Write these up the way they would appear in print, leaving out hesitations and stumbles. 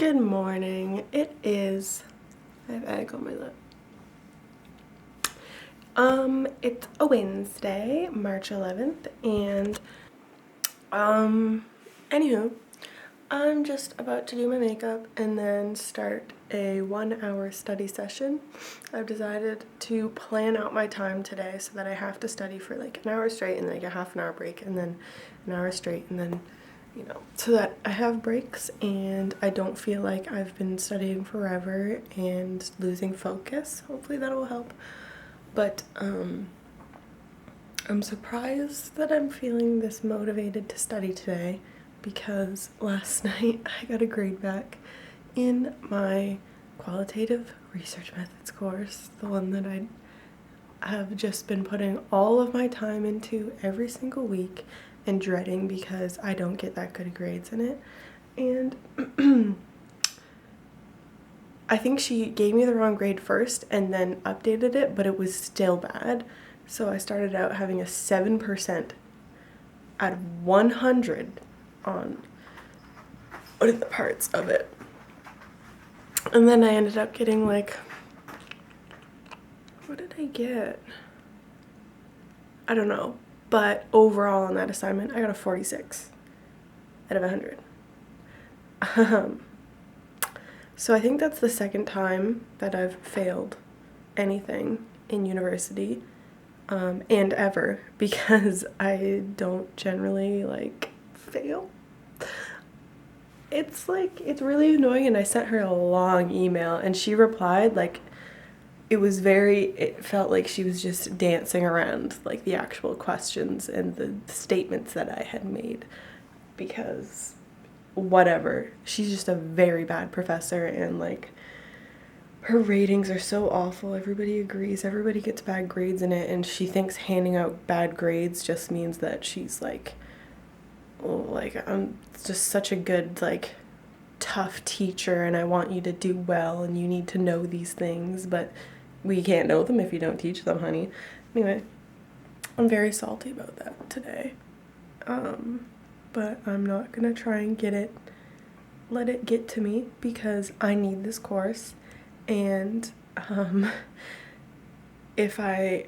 Good morning. It is, I have egg on my lip. It's a Wednesday, March 11th, and anywho, I'm just about to do my makeup and then start a 1-hour study session. I've decided to plan out my time today so that I have to study for like an hour straight and then like a half an hour break and then an hour straight and then, you know, so that I have breaks and I don't feel like I've been studying forever and losing focus. Hopefully that will help. But I'm surprised that I'm feeling this motivated to study today because last night I got a grade back in my qualitative research methods course, the one that I have just been putting all of my time into every single week and dreading because I don't get that good grades in it. And I think she gave me the wrong grade first and then updated it, but it was still bad. So I started out having a 7% out of 100 on one of the parts of it. And then I ended up getting like, what did I get? I don't know. But overall on that assignment, I got a 46 out of 100. So I think that's the second time that I've failed anything in university, and ever, because I don't generally like fail. It's really annoying, and I sent her a long email and she replied like it felt like she was just dancing around like the actual questions and the statements that I had made, because whatever, she's just a very bad professor and like her ratings are so awful. Everybody agrees, everybody gets bad grades in it, and she thinks handing out bad grades just means that she's like, oh, like I'm just such a good like tough teacher and I want you to do well and you need to know these things, but we can't know them if you don't teach them, honey. Anyway, I'm very salty about that today. But I'm not gonna try and let it get to me because I need this course. And if I,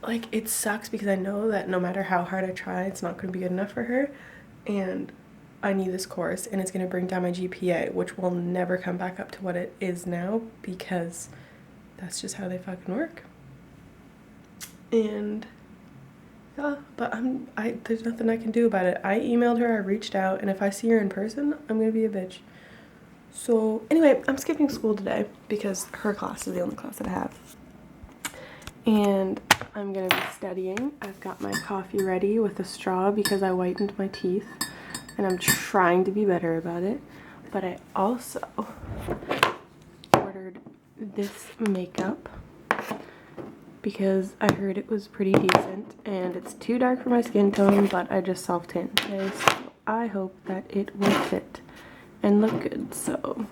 like, it sucks because I know that no matter how hard I try, it's not gonna be good enough for her. And I need this course and it's gonna bring down my GPA, which will never come back up to what it is now because that's just how they fucking work. And yeah, but there's nothing I can do about it. I emailed her, I reached out, and if I see her in person, I'm gonna be a bitch. So anyway, I'm skipping school today because her class is the only class that I have. And I'm gonna be studying. I've got my coffee ready with a straw because I whitened my teeth and I'm trying to be better about it. But I also ordered this makeup because I heard it was pretty decent and it's too dark for my skin tone, but I just self-tanned today, so I hope that it will fit and look good, so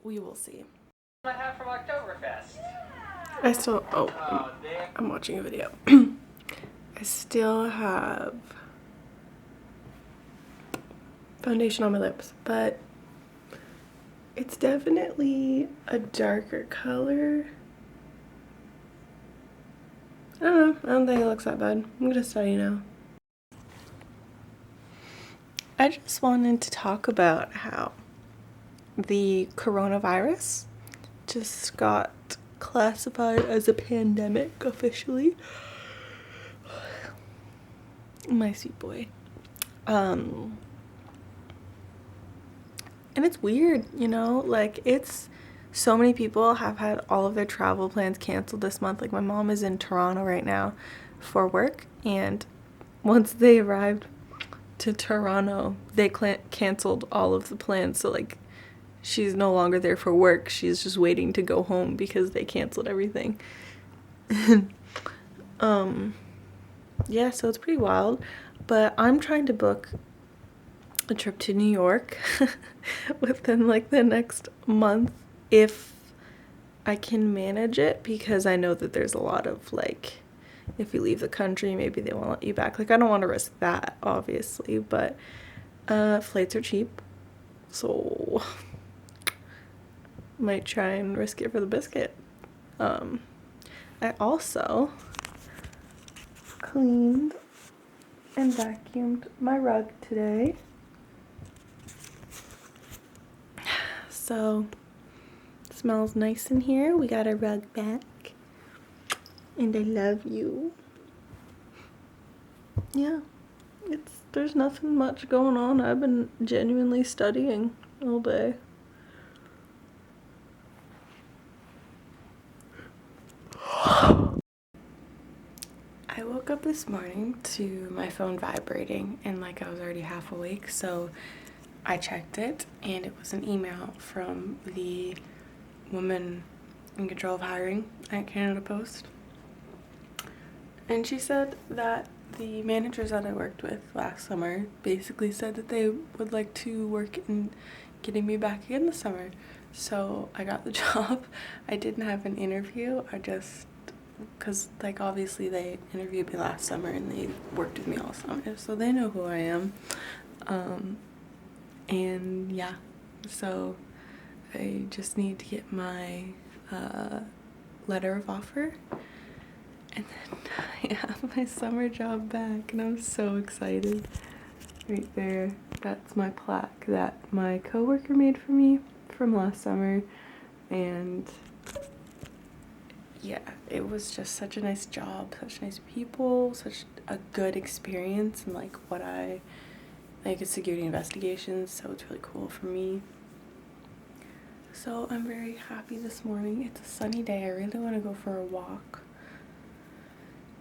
we will see. I have from Oktoberfest. I'm watching a video. I still have foundation on my lips, but it's definitely a darker color. I don't know. I don't think it looks that bad. I'm gonna study now. I just wanted to talk about how the coronavirus just got classified as a pandemic officially. My sweet boy. And it's weird, you know, like it's so many people have had all of their travel plans canceled this month. Like my mom is in Toronto right now for work, and once they arrived to Toronto, they canceled all of the plans. So like she's no longer there for work. She's just waiting to go home because they canceled everything. Yeah, so it's pretty wild, but I'm trying to book a trip to New York within like the next month if I can manage it, because I know that there's a lot of like, if you leave the country maybe they won't let you back. Like I don't want to risk that obviously, but flights are cheap So might try and risk it for the biscuit. I also cleaned and vacuumed my rug today. So it smells nice in here. We got our rug back. And I love you. Yeah. There's nothing much going on. I've been genuinely studying all day. I woke up this morning to my phone vibrating and like I was already half awake, so I checked it and it was an email from the woman in control of hiring at Canada Post. And she said that the managers that I worked with last summer basically said that they would like to work in getting me back again this summer. So I got the job. I didn't have an interview. Because like obviously they interviewed me last summer and they worked with me all summer, so they know who I am. And yeah, so I just need to get my letter of offer, and then I have my summer job back, and I'm so excited. Right there, that's my plaque that my coworker made for me from last summer, and yeah, it was just such a nice job, such nice people, such a good experience, and like what I like is security investigations, so it's really cool for me. So I'm very happy this morning. It's a sunny day. I really want to go for a walk,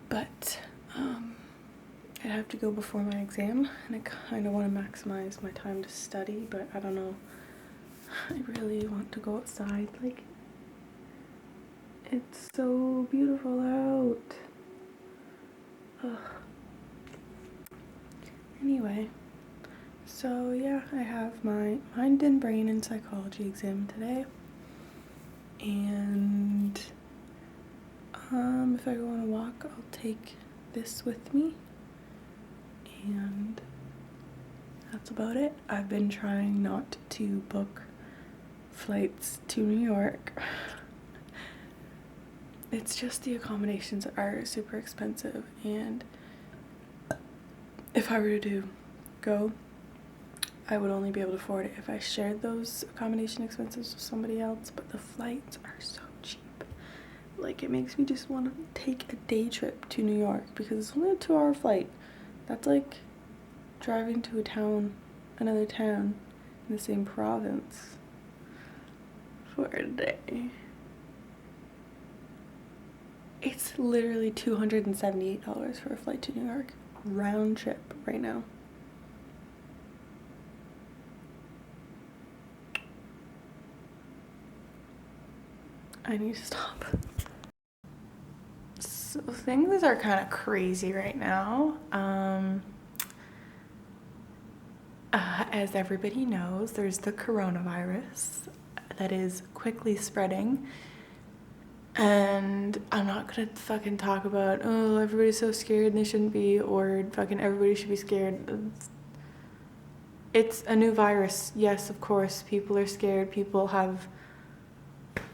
but I have to go before my exam, and I kind of want to maximize my time to study, but I don't know. I really want to go outside. Like, it's so beautiful out. Ugh. Anyway, so yeah, I have my mind and brain and psychology exam today. And if I go on a walk, I'll take this with me. And that's about it. I've been trying not to book flights to New York. It's just the accommodations are super expensive, and if I were to go, I would only be able to afford it if I shared those accommodation expenses with somebody else, but the flights are so cheap. Like, it makes me just want to take a day trip to New York, because it's only a 2-hour flight. That's like driving to another town in the same province for a day. It's literally $278 for a flight to New York, round trip right now. I need to stop. So things are kind of crazy right now. As everybody knows, there's the coronavirus that is quickly spreading. And I'm not gonna fucking talk about, oh, everybody's so scared and they shouldn't be, or fucking everybody should be scared. It's a new virus. Yes, of course, people are scared. People are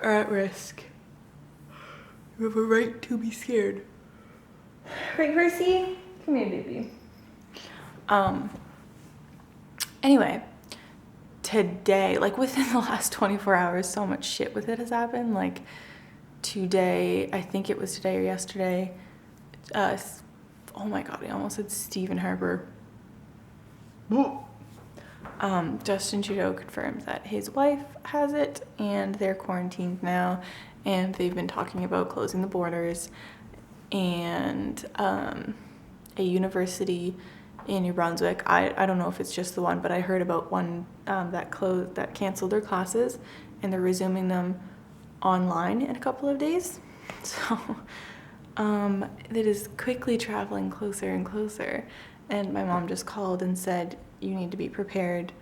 at risk. You have a right to be scared. Right, Percy? Come here, baby. Anyway, today, like within the last 24 hours, so much shit with it has happened. Like, today, I think it was today or yesterday, oh my god, I almost said Stephen Harper. Justin Trudeau confirmed that his wife has it and they're quarantined now, and they've been talking about closing the borders. And a university in New Brunswick, I don't know if it's just the one, but I heard about one that canceled their classes, and they're resuming them online in a couple of days. So it is quickly traveling closer and closer. And my mom just called and said, you need to be prepared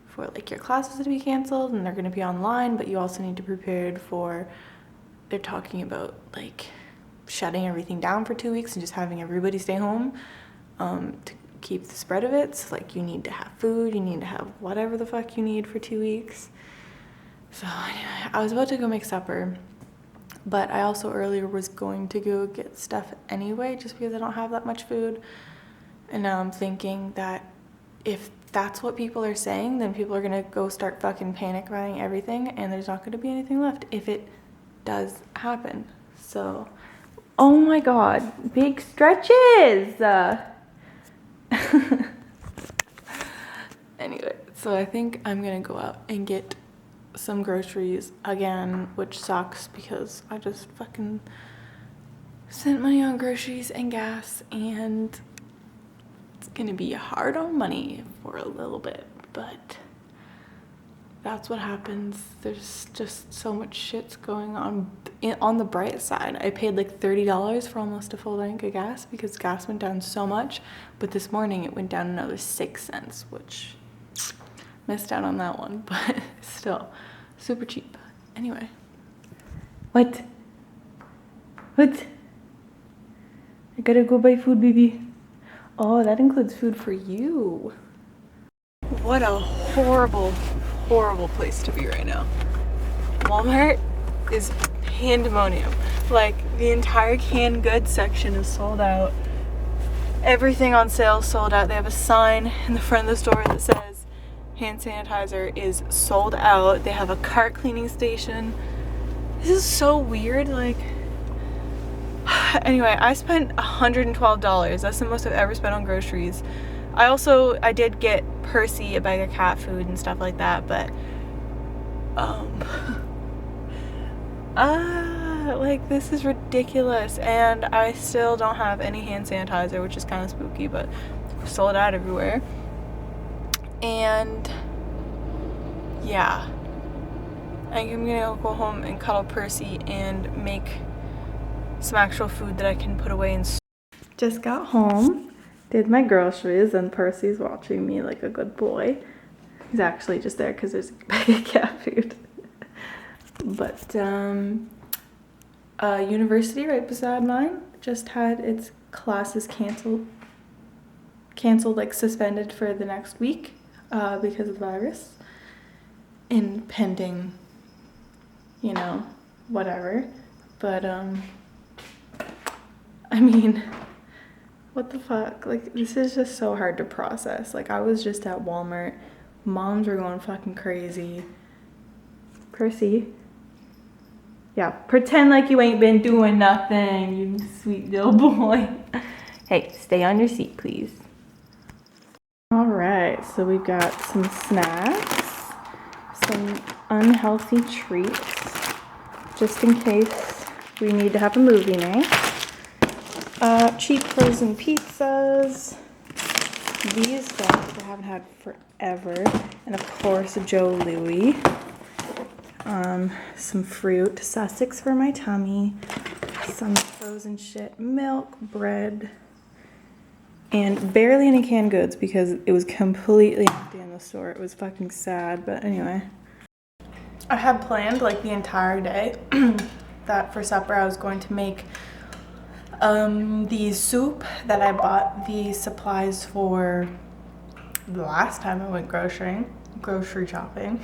for like your classes to be canceled, and they're going to be online, but you also need to be prepared for, they're talking about like shutting everything down for 2 weeks and just having everybody stay home keep the spread of it. So like you need to have food, you need to have whatever the fuck you need for 2 weeks. So anyway, I was about to go make supper, but I also earlier was going to go get stuff anyway, just because I don't have that much food. And now I'm thinking that if that's what people are saying, then people are gonna go start fucking panic buying everything, and there's not gonna be anything left if it does happen. So, oh my god, big stretches! Anyway, so I think I'm gonna go out and get some groceries again, which sucks because I just fucking spent money on groceries and gas, and it's gonna be hard on money for a little bit, but that's what happens. There's just so much shit's going on. On the bright side, I paid like $30 for almost a full tank of gas because gas went down so much, but this morning it went down another 6 cents, which missed out on that one, but still super cheap. Anyway. What? I gotta go buy food, baby. Oh, that includes food for you. What a horrible place to be right now. Walmart is pandemonium. Like, the entire canned goods section is sold out. Everything on sale is sold out. They have a sign in the front of the store that says hand sanitizer is sold out. They have a cart cleaning station. This is so weird. Like, anyway, I spent $112. That's the most I've ever spent on groceries. I did get Percy a bag of cat food and stuff like that, but like, this is ridiculous, and I still don't have any hand sanitizer, which is kind of spooky, but sold out everywhere. And yeah, I think I'm gonna go home and cuddle Percy and make some actual food that I can put away and just got home, did my groceries, and Percy's watching me like a good boy. He's actually just there because there's a bag of cat food. But university right beside mine just had its classes canceled, like suspended for the next week because of the virus, and pending, you know, whatever. But I mean, what the fuck? Like, this is just so hard to process. Like, I was just at Walmart. Moms were going fucking crazy. Percy. Yeah, pretend like you ain't been doing nothing, you sweet little boy. Hey, stay on your seat, please. All right, so we've got some snacks, some unhealthy treats, just in case we need to have a movie night. Cheap frozen pizzas. These guys I haven't had forever. And of course, Joe Louis. Some fruit, Sussex for my tummy. Some frozen shit, milk, bread. And barely any canned goods because it was completely empty in the store. It was fucking sad, but anyway. I had planned like the entire day that for supper I was going to make the soup that I bought the supplies for the last time I went grocery shopping.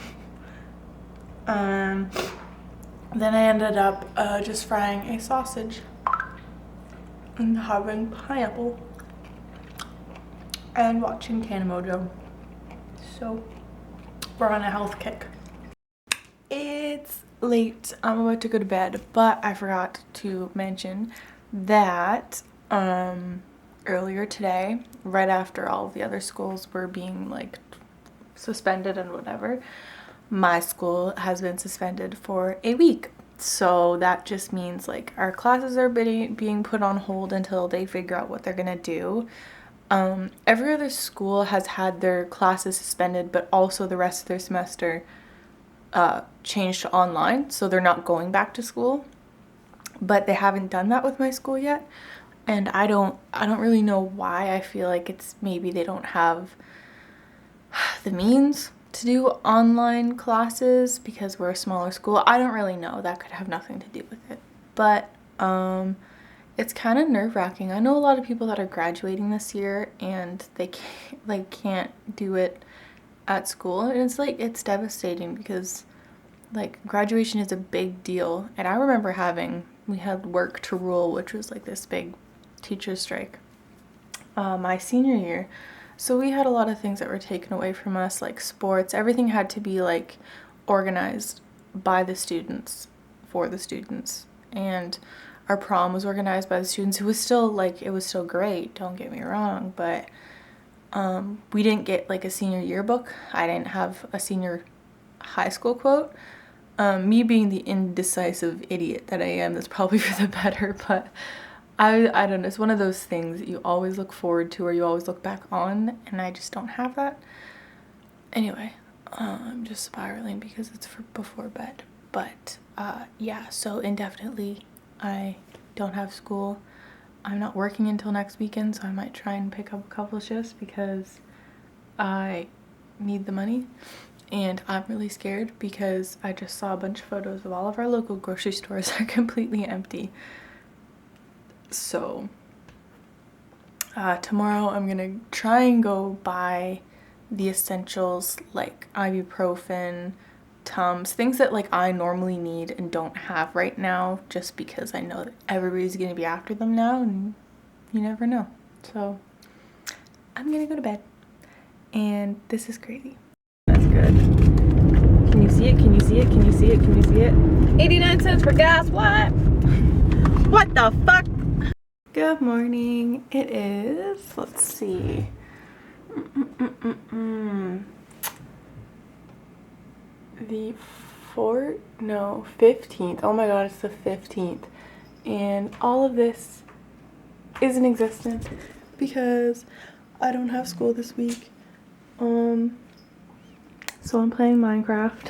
Then I ended up just frying a sausage and having pineapple and watching Tanamojo. So we're on a health kick. It's late. I'm about to go to bed, but I forgot to mention that earlier today, right after all of the other schools were being like suspended and whatever, my school has been suspended for a week. So that just means like our classes are being put on hold until they figure out what they're gonna do. Every other school has had their classes suspended, but also the rest of their semester changed to online, so they're not going back to school. But they haven't done that with my school yet, and I don't really know why. I feel like it's maybe they don't have the means to do online classes because we're a smaller school. I don't really know. That could have nothing to do with it. But it's kind of nerve-wracking. I know a lot of people that are graduating this year and they can't do it at school, and it's devastating because like graduation is a big deal. And I remember we had work to rule, which was like this big teacher strike my senior year. So we had a lot of things that were taken away from us, like sports. Everything had to be like organized by the students for the students. And our prom was organized by the students. It was still great, don't get me wrong, but we didn't get like a senior yearbook. I didn't have a senior high school quote. Me being the indecisive idiot that I am, that's probably for the better, but I don't know, it's one of those things that you always look forward to or you always look back on, and I just don't have that. Anyway, I'm just spiraling because it's for before bed. But yeah, so indefinitely I don't have school. I'm not working until next weekend, so I might try and pick up a couple shifts because I need the money. And I'm really scared because I just saw a bunch of photos of all of our local grocery stores are completely empty. So tomorrow I'm gonna try and go buy the essentials like ibuprofen, Tums, things that like I normally need and don't have right now, just because I know that everybody's gonna be after them now and you never know. So I'm gonna go to bed, and this is crazy. That's good. Can you see it? Can you see it? Can you see it? Can you see it? 89 cents for gas, what? What the fuck? Good morning. It is, let's see. The 15th. Oh my god, it's the 15th. And all of this isn't existent because I don't have school this week. So I'm playing Minecraft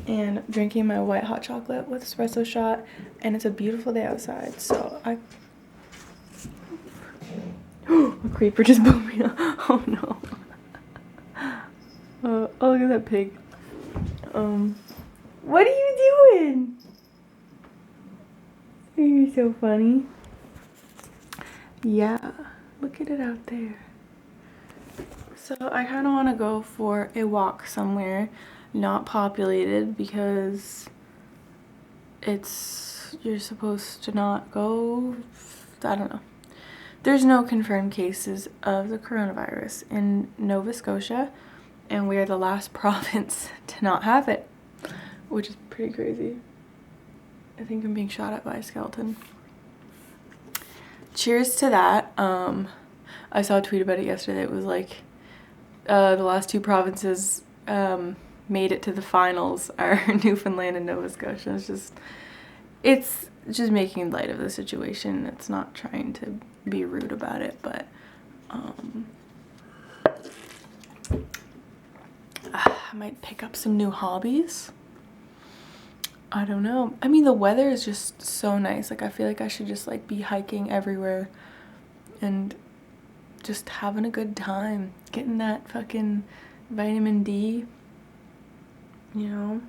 and drinking my white hot chocolate with espresso shot, and it's a beautiful day outside, so a creeper just blew me up. Oh no. Oh, look at that pig. What are you doing? You're so funny. Yeah, look at it out there. So I kind of want to go for a walk somewhere not populated because you're supposed to not go. I don't know. There's no confirmed cases of the coronavirus in Nova Scotia, and we are the last province to not have it, which is pretty crazy. I think I'm being shot at by a skeleton. Cheers to that. I saw a tweet about it yesterday. It was like the last two provinces made it to the finals are Newfoundland and Nova Scotia. It's just making light of the situation. It's not trying to be rude about it, but I might pick up some new hobbies. I don't know. I mean, the weather is just so nice. Like, I feel like I should just like be hiking everywhere and just having a good time, getting that fucking vitamin D, you know.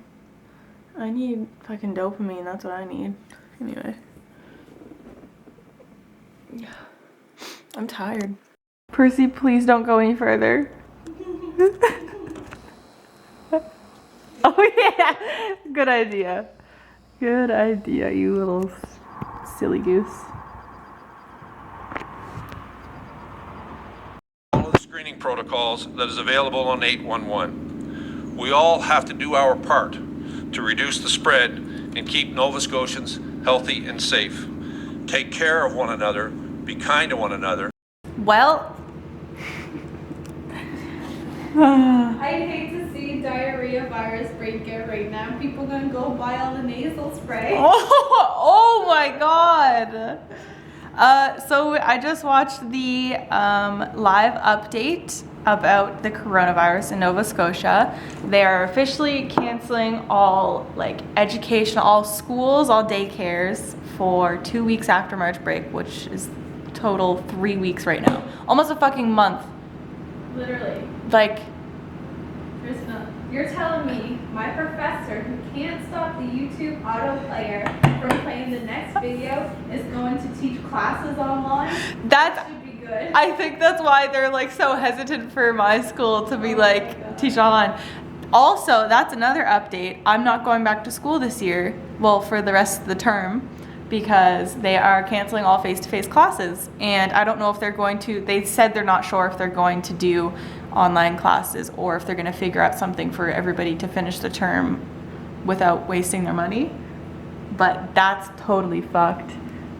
I need fucking dopamine, that's what I need. Anyway, I'm tired. Percy, please don't go any further. Oh yeah, good idea. Good idea, you little silly goose. Follow the screening protocols that is available on 811. We all have to do our part to reduce the spread and keep Nova Scotians healthy and safe. Take care of one another, be kind to one another. Well, I'd hate to see diarrhea virus break it right now. People gonna go buy all the nasal spray. oh my god. So I just watched the live update about the coronavirus in Nova Scotia. They are officially canceling all like education, all schools, all daycares for 2 weeks after March break, which is total 3 weeks right now. Almost a fucking month. Literally. Like, There's no. You're telling me my professor who can't stop the YouTube auto player from playing the next video is going to teach classes online? That should be good. I think that's why they're like so hesitant for my school to be like teach online. Also, that's another update. I'm not going back to school this year, well, for the rest of the term, because they are canceling all face-to-face classes. And I don't know if they're going to, they said they're not sure if they're going to do online classes or if they're going to figure out something for everybody to finish the term without wasting their money. But that's totally fucked.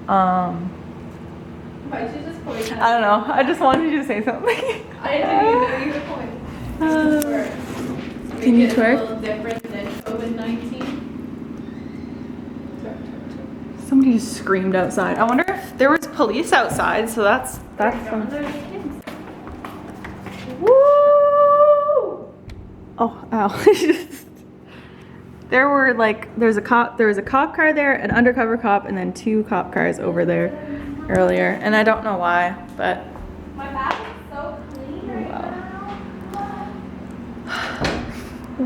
Why'd you just point I don't know. I just wanted you to say something. I didn't even know you would point. Can you twerk? A little different than COVID-19. Somebody just screamed outside. I wonder if there was police outside, so that's fun. Woo! Oh, ow. There was a cop car there, an undercover cop, and then 2 cop cars over there earlier. And I don't know why, but My back is so clean right now.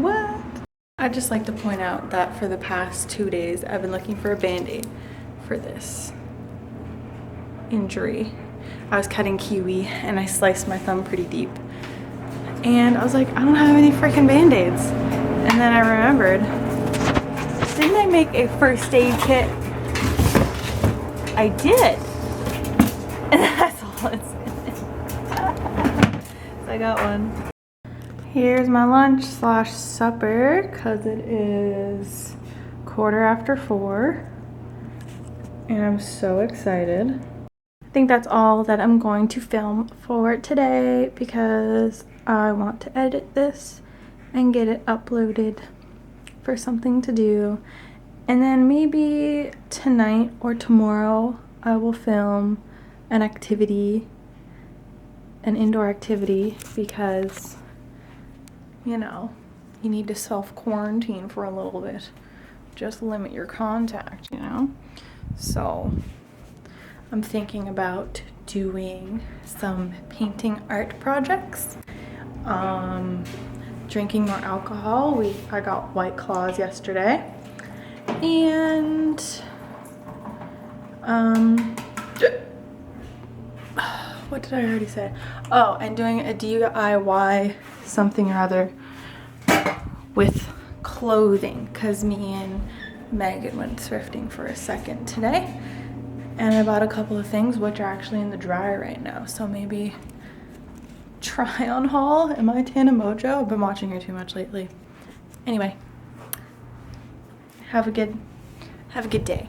what? I'd just like to point out that for the past 2 days, I've been looking for a Band-Aid for this injury. I was cutting kiwi and I sliced my thumb pretty deep. And I was like, I don't have any freaking Band-Aids. And then I remembered, didn't I make a first aid kit? I did. And that's all it's in. So I got one. Here's my lunch / supper, cause it is 4:15. And I'm so excited. I think that's all that I'm going to film for today because I want to edit this and get it uploaded for something to do. And then maybe tonight or tomorrow I will film an activity, an indoor activity, because, you know, you need to self-quarantine for a little bit. Just limit your contact, you know? So I'm thinking about doing some painting art projects, drinking more alcohol. I got White Claws yesterday, and what did I already say? Oh, and doing a DIY something or other with clothing, because me and Megan went thrifting for a second today, and I bought a couple of things which are actually in the dryer right now, so maybe try on haul. Am I Tana Mojo? I've been watching her too much lately. Anyway, have a good day.